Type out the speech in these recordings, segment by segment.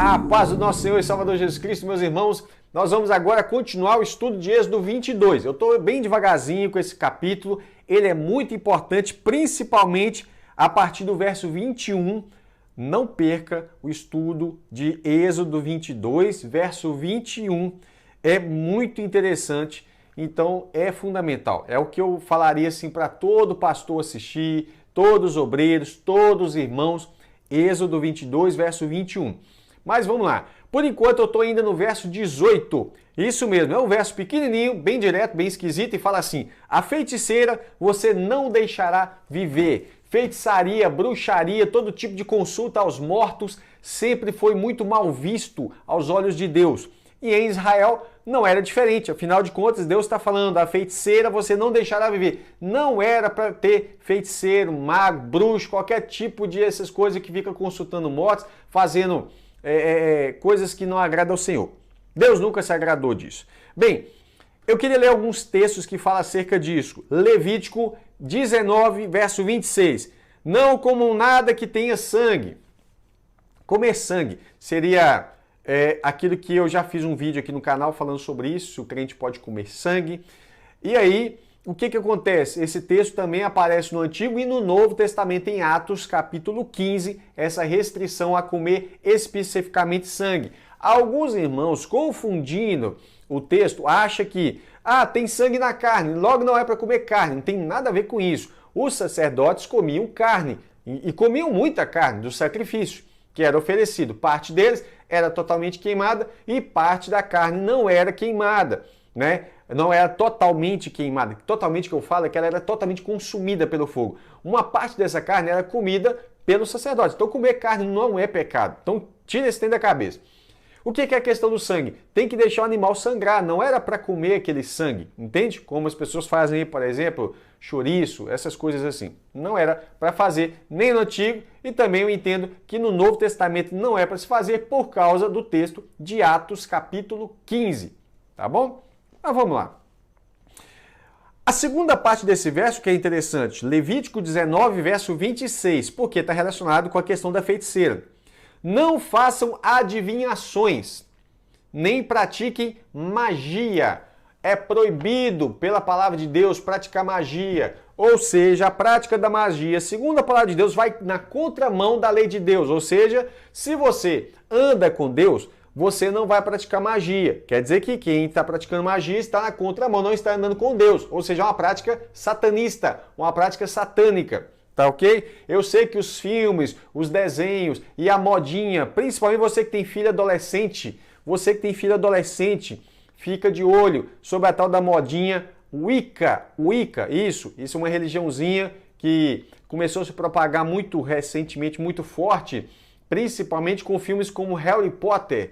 A paz do nosso Senhor e Salvador Jesus Cristo, meus irmãos, nós vamos agora continuar o estudo de Êxodo 22. Eu estou bem devagarzinho com esse capítulo, ele é muito importante, principalmente a partir do verso 21. Não perca o estudo de Êxodo 22, verso 21. É muito interessante, então é fundamental. É o que eu falaria assim para todo pastor assistir, todos os obreiros, todos os irmãos. Êxodo 22, verso 21. Mas vamos lá. Por enquanto eu estou ainda no verso 18. Isso mesmo, é um verso pequenininho, bem direto, bem esquisito e fala assim: a feiticeira você não deixará viver. Feitiçaria, bruxaria, todo tipo de consulta aos mortos sempre foi muito mal visto aos olhos de Deus. E em Israel não era diferente. Afinal de contas, Deus está falando, a feiticeira você não deixará viver. Não era para ter feiticeiro, mago, bruxo, qualquer tipo de essas coisas que fica consultando mortos, fazendo coisas que não agradam ao Senhor. Deus nunca se agradou disso. Bem, eu queria ler alguns textos que falam acerca disso. Levítico 19, verso 26. Não comam nada que tenha sangue. Comer sangue seria aquilo que eu já fiz um vídeo aqui no canal falando sobre isso, se o crente pode comer sangue. E aí, o que acontece? Esse texto também aparece no Antigo e no Novo Testamento, em Atos, capítulo 15, essa restrição a comer especificamente sangue. Alguns irmãos, confundindo o texto, acham que tem sangue na carne, logo não é para comer carne, não tem nada a ver com isso. Os sacerdotes comiam carne, e comiam muita carne do sacrifício que era oferecido. Parte deles era totalmente queimada e parte da carne não era queimada, né? Não era totalmente queimada. Totalmente que eu falo é que ela era totalmente consumida pelo fogo. Uma parte dessa carne era comida pelos sacerdotes. Então comer carne não é pecado. Então tira esse trem da cabeça. O que é a questão do sangue? Tem que deixar o animal sangrar, não era para comer aquele sangue, entende? Como as pessoas fazem, por exemplo, chouriço, essas coisas assim. Não era para fazer nem no Antigo e também eu entendo que no Novo Testamento não é para se fazer por causa do texto de Atos capítulo 15, tá bom? Mas vamos lá. A segunda parte desse verso que é interessante, Levítico 19, verso 26, porque está relacionado com a questão da feiticeira. Não façam adivinhações, nem pratiquem magia. É proibido pela palavra de Deus praticar magia. Ou seja, a prática da magia, segundo a palavra de Deus, vai na contramão da lei de Deus. Ou seja, se você anda com Deus, você não vai praticar magia. Quer dizer que quem está praticando magia está na contramão, não está andando com Deus. Ou seja, é uma prática satanista, uma prática satânica. Tá ok? Eu sei que os filmes, os desenhos e a modinha, principalmente você que tem filho adolescente, fica de olho sobre a tal da modinha Wicca. Isso é uma religiãozinha que começou a se propagar muito recentemente, muito forte, principalmente com filmes como Harry Potter.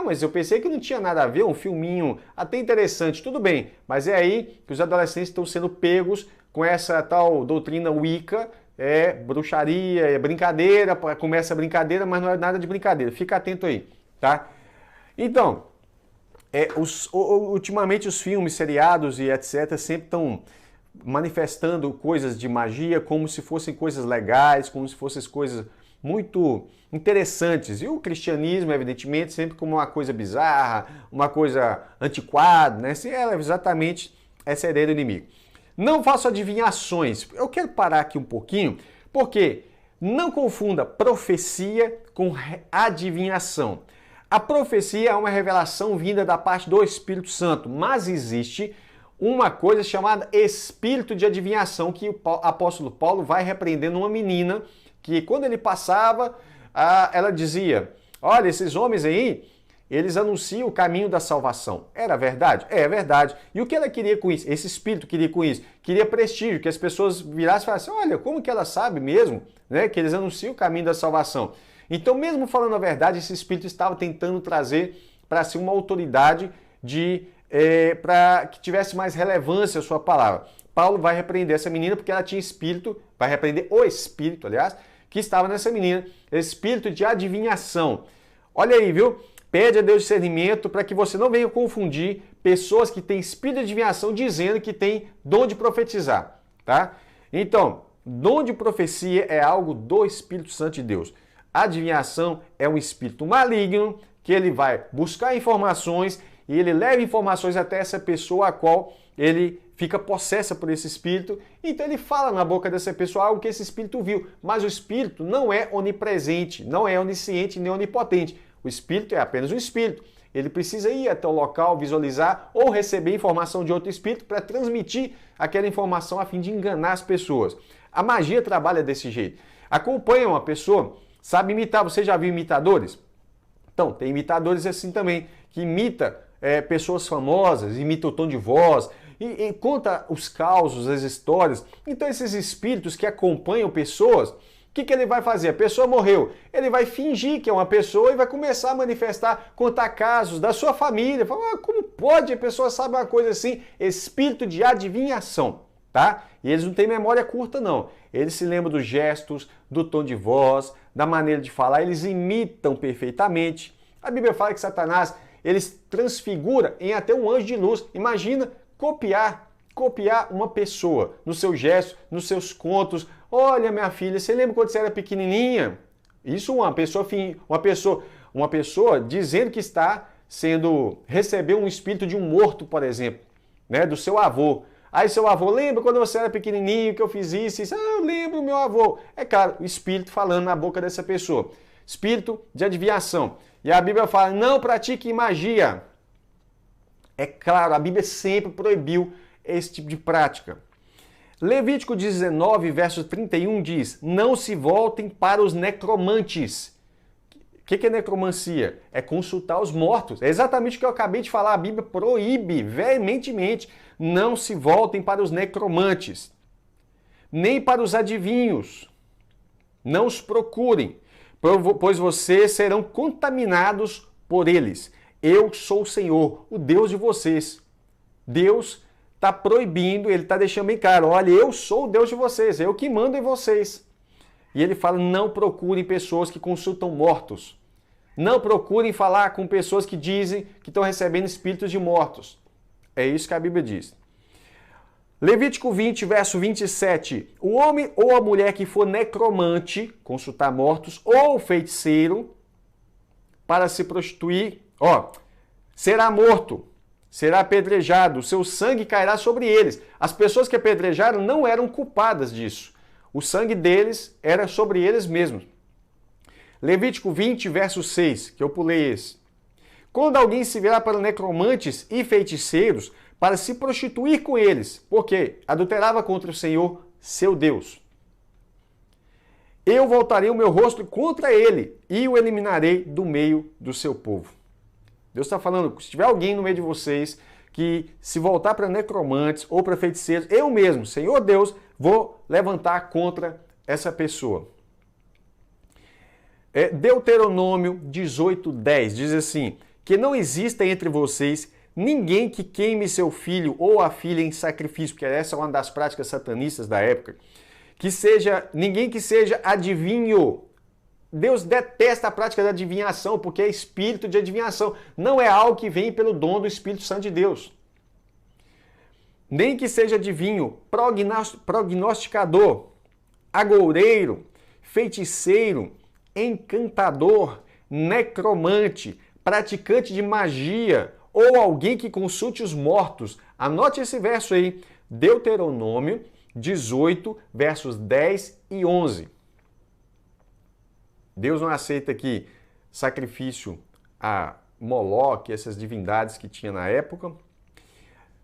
Mas eu pensei que não tinha nada a ver, um filminho até interessante, tudo bem, mas é aí que os adolescentes estão sendo pegos com essa tal doutrina Wicca. É bruxaria, é brincadeira, começa a brincadeira, mas não é nada de brincadeira. Fica atento aí, tá? Então, ultimamente os filmes, seriados e etc. sempre estão manifestando coisas de magia como se fossem coisas legais, como se fossem coisas muito interessantes. E o cristianismo, evidentemente, sempre como uma coisa bizarra, uma coisa antiquada, né? É exatamente essa ideia do inimigo. Não faço adivinhações. Eu quero parar aqui um pouquinho, porque não confunda profecia com adivinhação. A profecia é uma revelação vinda da parte do Espírito Santo, mas existe uma coisa chamada espírito de adivinhação que o apóstolo Paulo vai repreendendo uma menina que quando ele passava, ela dizia: olha, esses homens aí, eles anunciam o caminho da salvação. Era verdade? É verdade. E o que ela queria com isso? Esse espírito queria com isso? Queria prestígio, que as pessoas virassem e falassem: olha, como que ela sabe mesmo, né, que eles anunciam o caminho da salvação? Então, mesmo falando a verdade, esse espírito estava tentando trazer para si uma autoridade para que tivesse mais relevância a sua palavra. Paulo vai repreender essa menina porque ela tinha espírito, vai repreender o espírito, aliás, que estava nessa menina, espírito de adivinhação. Olha aí, viu? Pede a Deus discernimento para que você não venha confundir pessoas que têm espírito de adivinhação dizendo que tem dom de profetizar, tá? Então, dom de profecia é algo do Espírito Santo de Deus. Adivinhação é um espírito maligno que ele vai buscar informações e ele leva informações até essa pessoa a qual ele fica possessa por esse espírito. Então ele fala na boca dessa pessoa algo que esse espírito viu. Mas o espírito não é onipresente, não é onisciente nem onipotente. O espírito é apenas um espírito. Ele precisa ir até o local, visualizar ou receber informação de outro espírito para transmitir aquela informação a fim de enganar as pessoas. A magia trabalha desse jeito. Acompanha uma pessoa, sabe imitar. Você já viu imitadores? Então, tem imitadores assim também, que imita pessoas famosas, imita o tom de voz e conta os causos, as histórias. Então, esses espíritos que acompanham pessoas, o que ele vai fazer? A pessoa morreu, ele vai fingir que é uma pessoa e vai começar a manifestar, contar casos da sua família. Fala, como pode a pessoa sabe uma coisa assim? Espírito de adivinhação, tá? E eles não têm memória curta, não. Eles se lembram dos gestos, do tom de voz, da maneira de falar, eles imitam perfeitamente. A Bíblia fala que Satanás, eles transfigura em até um anjo de luz. Imagina copiar uma pessoa nos seus gestos, nos seus contos. Olha, minha filha, você lembra quando você era pequenininha? Isso uma pessoa dizendo que está recebeu um espírito de um morto, por exemplo, né, do seu avô. Aí seu avô, lembra quando você era pequenininho que eu fiz isso? Isso? Ah, eu lembro, meu avô. É claro, o espírito falando na boca dessa pessoa. Espírito de adivinhação. E a Bíblia fala, não pratique magia. É claro, a Bíblia sempre proibiu esse tipo de prática. Levítico 19, verso 31 diz, não se voltem para os necromantes. O que é necromancia? É consultar os mortos. É exatamente o que eu acabei de falar. A Bíblia proíbe veementemente. Não se voltem para os necromantes, nem para os adivinhos. Não os procurem, pois vocês serão contaminados por eles. Eu sou o Senhor, o Deus de vocês. Deus está proibindo, ele está deixando bem claro, olha, eu sou o Deus de vocês, eu que mando em vocês. E ele fala, não procurem pessoas que consultam mortos. Não procurem falar com pessoas que dizem que estão recebendo espíritos de mortos. É isso que a Bíblia diz. Levítico 20, verso 27. O homem ou a mulher que for necromante, consultar mortos, ou feiticeiro, para se prostituir, será morto, será apedrejado, o seu sangue cairá sobre eles. As pessoas que apedrejaram não eram culpadas disso. O sangue deles era sobre eles mesmos. Levítico 20, verso 6, que eu pulei esse. Quando alguém se virar para necromantes e feiticeiros para se prostituir com eles, porque adulterava contra o Senhor, seu Deus, eu voltarei o meu rosto contra ele e o eliminarei do meio do seu povo. Deus está falando, se tiver alguém no meio de vocês que se voltar para necromantes ou para feiticeiros, eu mesmo, Senhor Deus, vou levantar contra essa pessoa. Deuteronômio 18:10 diz assim, que não exista entre vocês ninguém que queime seu filho ou a filha em sacrifício, porque essa é uma das práticas satanistas da época, ninguém que seja adivinho. Deus detesta a prática da adivinhação, porque é espírito de adivinhação. Não é algo que vem pelo dom do Espírito Santo de Deus. Nem que seja adivinho, prognosticador, agoureiro, feiticeiro, encantador, necromante, praticante de magia ou alguém que consulte os mortos. Anote esse verso aí, Deuteronômio 18, versos 10 e 11. Deus não aceita aqui sacrifício a Moloque, essas divindades que tinha na época.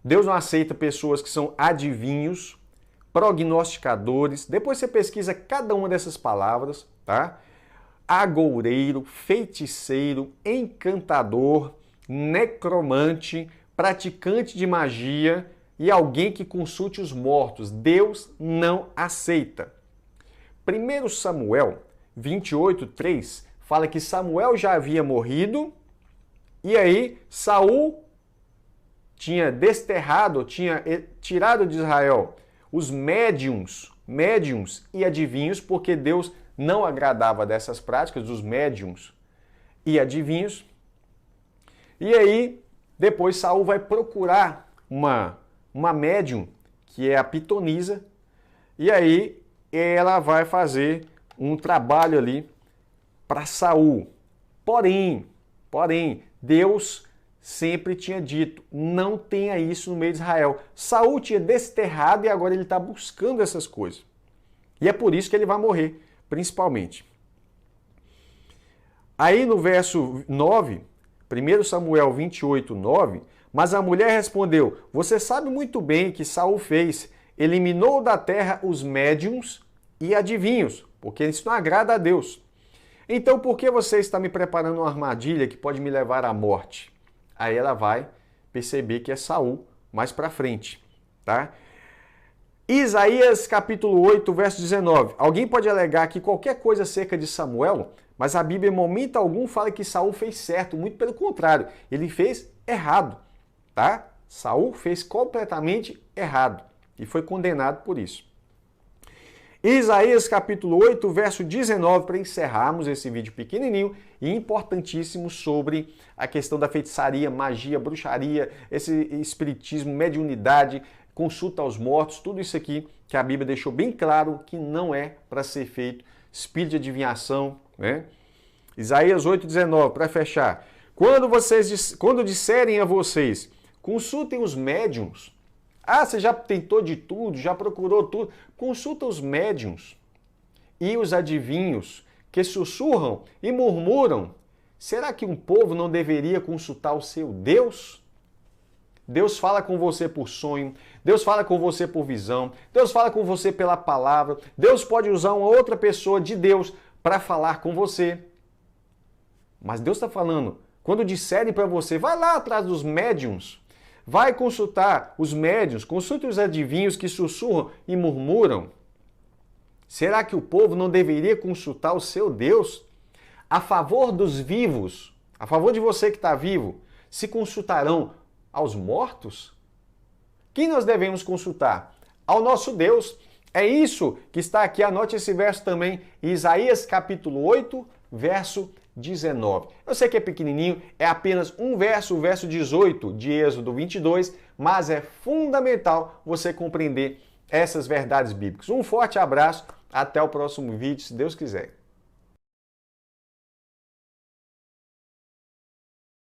Deus não aceita pessoas que são adivinhos, prognosticadores. Depois você pesquisa cada uma dessas palavras, tá? Agoureiro, feiticeiro, encantador, necromante, praticante de magia e alguém que consulte os mortos. Deus não aceita. 1 Samuel 28:3 fala que Samuel já havia morrido e aí Saul tinha desterrado, tinha tirado de Israel os médiuns e adivinhos, porque Deus não agradava dessas práticas dos médiuns e adivinhos. E aí, depois Saul vai procurar uma médium, que é a pitonisa, e aí ela vai fazer um trabalho ali para Saul. Porém, Deus sempre tinha dito, não tenha isso no meio de Israel. Saul tinha desterrado e agora ele está buscando essas coisas. E é por isso que ele vai morrer, principalmente. Aí no verso 9, 1 Samuel 28, 9, mas a mulher respondeu, você sabe muito bem que Saul fez, eliminou da terra os médiuns e adivinhos, porque isso não agrada a Deus. Então por que você está me preparando uma armadilha que pode me levar à morte? Aí ela vai perceber que é Saul mais para frente, tá? Isaías capítulo 8, verso 19. Alguém pode alegar que qualquer coisa acerca de Samuel, mas a Bíblia em momento algum fala que Saul fez certo, muito pelo contrário, ele fez errado, tá? Saul fez completamente errado e foi condenado por isso. Isaías capítulo 8, verso 19, para encerrarmos esse vídeo pequenininho e importantíssimo sobre a questão da feitiçaria, magia, bruxaria, esse espiritismo, mediunidade, consulta aos mortos, tudo isso aqui que a Bíblia deixou bem claro que não é para ser feito, espírito de adivinhação, né? Isaías 8, 19, para fechar. Quando disserem a vocês, consultem os médiuns. Ah, você já tentou de tudo, já procurou tudo. Consulta os médiuns e os adivinhos que sussurram e murmuram. Será que um povo não deveria consultar o seu Deus? Deus fala com você por sonho, Deus fala com você por visão, Deus fala com você pela palavra, Deus pode usar uma outra pessoa de Deus para falar com você. Mas Deus está falando, quando disserem para você, vai lá atrás dos médiuns, vai consultar os médiuns, consulte os adivinhos que sussurram e murmuram. Será que o povo não deveria consultar o seu Deus? A favor dos vivos, a favor de você que está vivo, se consultarão aos mortos? Quem nós devemos consultar? Ao nosso Deus. É isso que está aqui, anote esse verso também, Isaías capítulo 8, verso 19. Eu sei que é pequenininho, é apenas um verso, o verso 18 de Êxodo 22, mas é fundamental você compreender essas verdades bíblicas. Um forte abraço, até o próximo vídeo, se Deus quiser.